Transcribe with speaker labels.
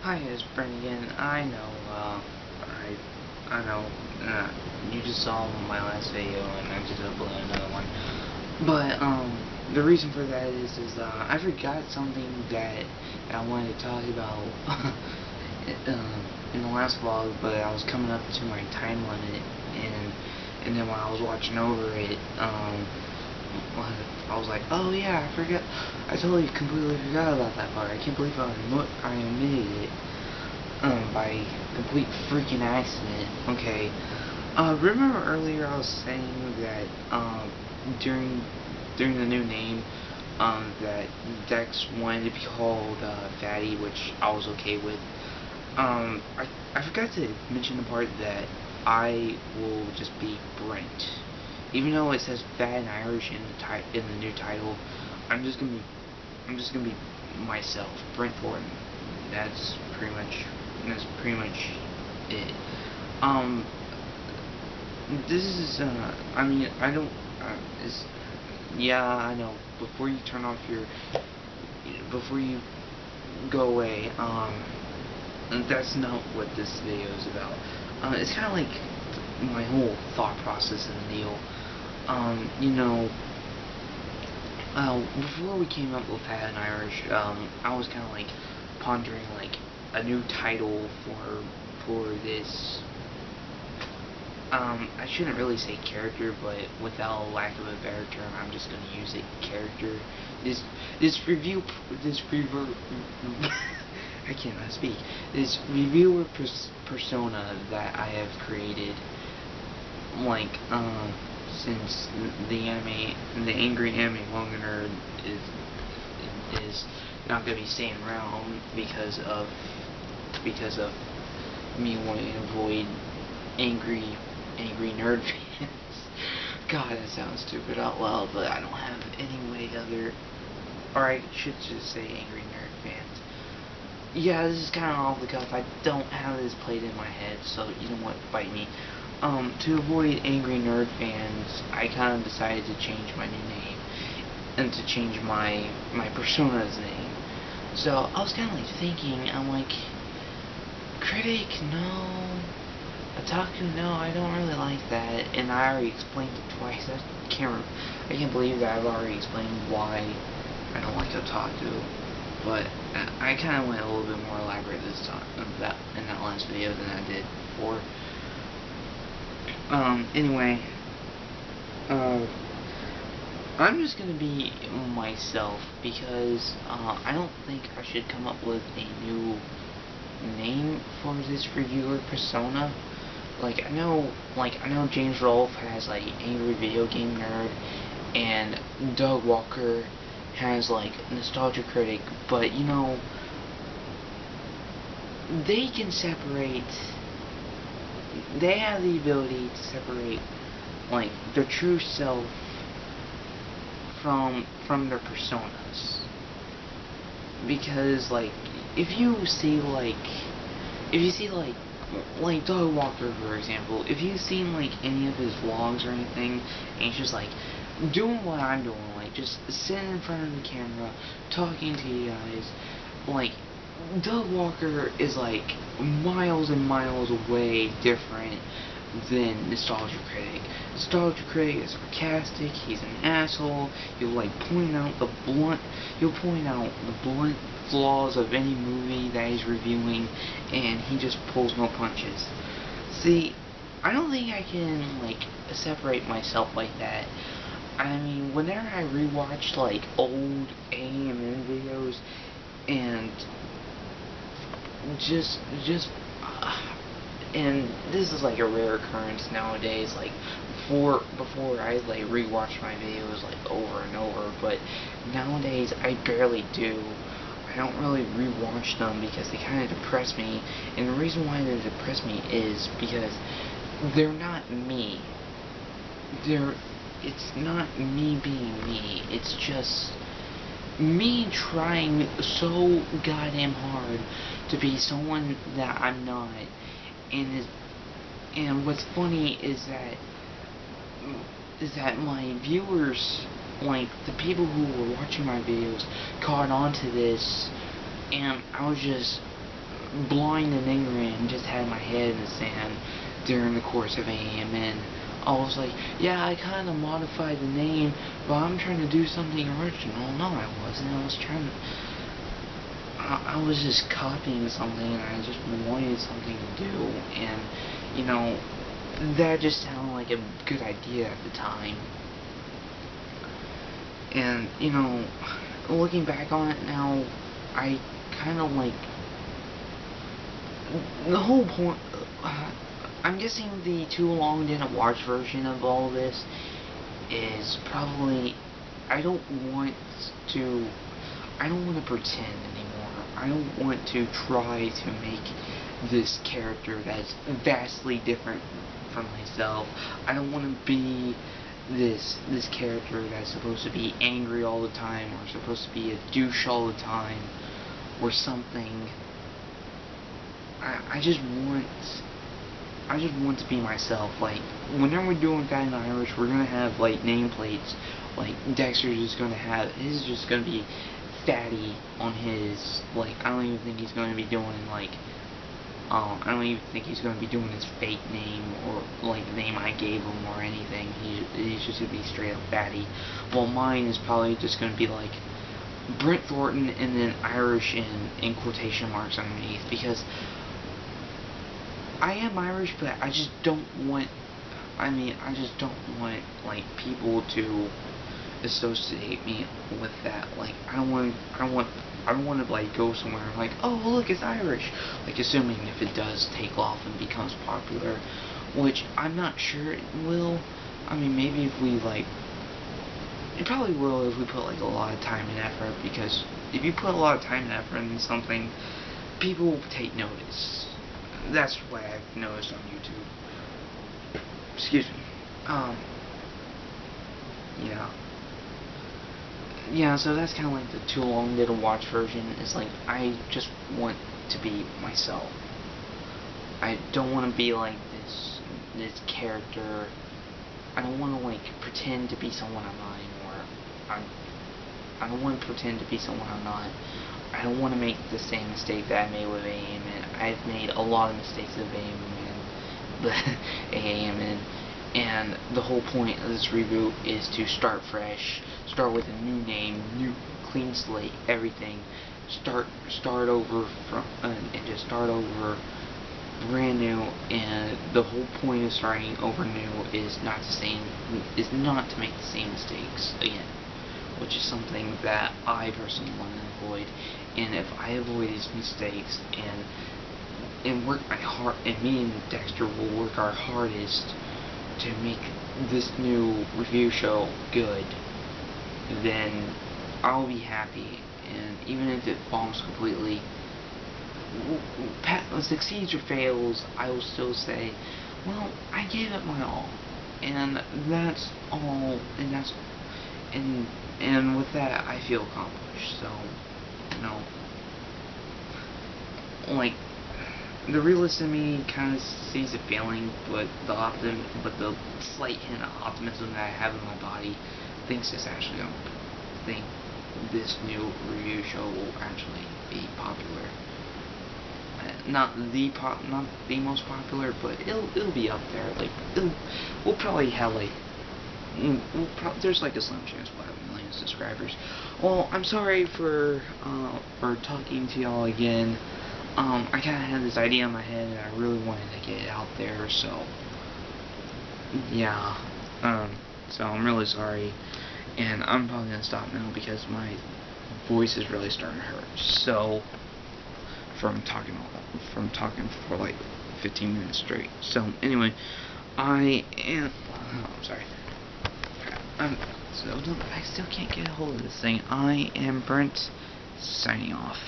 Speaker 1: Hi, it's Brent again. I know, I know, you just saw my last video and I just uploaded another one. But, the reason for that is I forgot something that I wanted to talk about, in the last vlog, but I was coming up to my time limit, and then when I was watching over it, I was like, oh yeah, I totally completely forgot about that part. I can't believe I omitted it, by complete freaking accident. Okay, remember earlier I was saying that, during the new name, that Dex wanted to be called, Fatty, which I was okay with. I forgot to mention the part that I will just be Brent. Even though it says Fat and Irish in the new title, I'm just gonna be myself, Brent Thornton. That's pretty much it. This is I mean, I don't yeah, I know. Before you turn off before you go away, that's not what this video is about. It's kind of like my whole thought process in the deal. You know, before we came up with Fat and Irish, I was kind of like pondering like a new title for this. I shouldn't really say character, but without lack of a better term, I'm just gonna use it character. This I cannot speak. This reviewer persona that I have created, like, since the angry anime manga nerd is not gonna be staying around because of me wanting to avoid angry nerd fans. God, that sounds stupid out loud, but I don't have any way or I should just say angry nerd fans. Yeah, this is kind of off the cuff. I don't have this played in my head, so you know what, bite me. To avoid angry nerd fans, I kind of decided to change my new name, and to change my persona's name. So, I was kind of like thinking, I'm like, critic, no. Otaku, no, I don't really like that, and I already explained it twice. I can't believe that I've already explained why I don't like otaku. But I kind of went a little bit more elaborate this time in that last video than I did before. Anyway, I'm just gonna be myself because I don't think I should come up with a new name for this reviewer persona. I know James Rolfe has like Angry Video Game Nerd, and Doug Walker has like Nostalgia Critic, but you know, they can separate. They have the ability to separate like their true self from their personas. Because like if you see Doug Walker, for example, if you've seen like any of his vlogs or anything, and he's just like doing what I'm doing, like just sitting in front of the camera talking to you guys, like Doug Walker is like miles and miles away different than Nostalgia Critic. Nostalgia Critic is sarcastic, he's an asshole, he'll point out the blunt flaws of any movie that he's reviewing, and he just pulls no punches. See, I don't think I can like separate myself like that. I mean, whenever I rewatch like old AMN videos and and this is like a rare occurrence nowadays, like before I like rewatch my videos like over and over, but nowadays I barely do. I don't really rewatch them because they kind of depress me, and the reason why they depress me is because they're not me. It's not me being me, it's just me trying so goddamn hard to be someone that I'm not. And what's funny is that my viewers, like the people who were watching my videos, caught on to this, and I was just blind and ignorant and just had my head in the sand during the course of AMN. I was like, yeah, I kind of modified the name, but I'm trying to do something original. No, I wasn't. I was just copying something, and I just wanted something to do, and, you know, that just sounded like a good idea at the time. And, you know, looking back on it now, I kind of like the whole point. I'm guessing the too long didn't watch version of all this is probably I don't want to pretend anymore. I don't want to try to make this character that's vastly different from myself. I don't want to be this character that's supposed to be angry all the time, or supposed to be a douche all the time, or something. I just want to be myself. Like, whenever we're doing Fat and Irish, we're gonna have like nameplates. Like Dexter's just gonna have his is just gonna be Fatty on his. Like, I don't even think he's gonna be doing like. I don't even think he's going to be doing his fake name or like the name I gave him or anything. He's just going to be straight up Fatty. Well, mine is probably just going to be like Brent Thornton and then Irish in quotation marks underneath, because I am Irish, but I just don't want. I just don't want like people to associate me with that. Like, I don't want to like go somewhere and like, oh look, it's Irish. Like, assuming if it does take off and becomes popular, which I'm not sure it will. I mean, maybe if we like, it probably will if we put like a lot of time and effort, because if you put a lot of time and effort into something, people will take notice. That's what I've noticed on YouTube. Excuse me. Yeah. Yeah, so that's kind of like the too long didn't watch version. It's like, I just want to be myself. I don't want to be like this character. I don't want to like pretend to be someone I'm not anymore. I don't want to pretend to be someone I'm not. I don't want to make the same mistake that I made with AAMN. I've made a lot of mistakes with AAMN, and the whole point of this reboot is to start fresh, start with a new name, new clean slate, everything. Start over and just start over brand new. And the whole point of starting over new is not to make the same mistakes again, which is something that I personally want to avoid. And if I avoid these mistakes and work my heart, and me and Dexter will work our hardest to make this new review show good, then I'll be happy. And even if it bombs completely, succeeds or fails, I will still say, well, I gave it my all, and that's all, and with that, I feel accomplished. So, you know, like, the realist in me kind of sees a feeling, but the slight hint of optimism that I have in my body thinks this new review show will actually be popular. Not the most popular, but it'll be up there. Like, we'll probably have like. There's like a slim chance we'll have 1 million subscribers. Well, I'm sorry for talking to y'all again. I kind of had this idea in my head and I really wanted to get it out there, so yeah. So I'm really sorry, and I'm probably gonna stop now because my voice is really starting to hurt. So from talking for like 15 minutes straight. So anyway, I'm sorry. I still can't get a hold of this thing. I am Brent, signing off.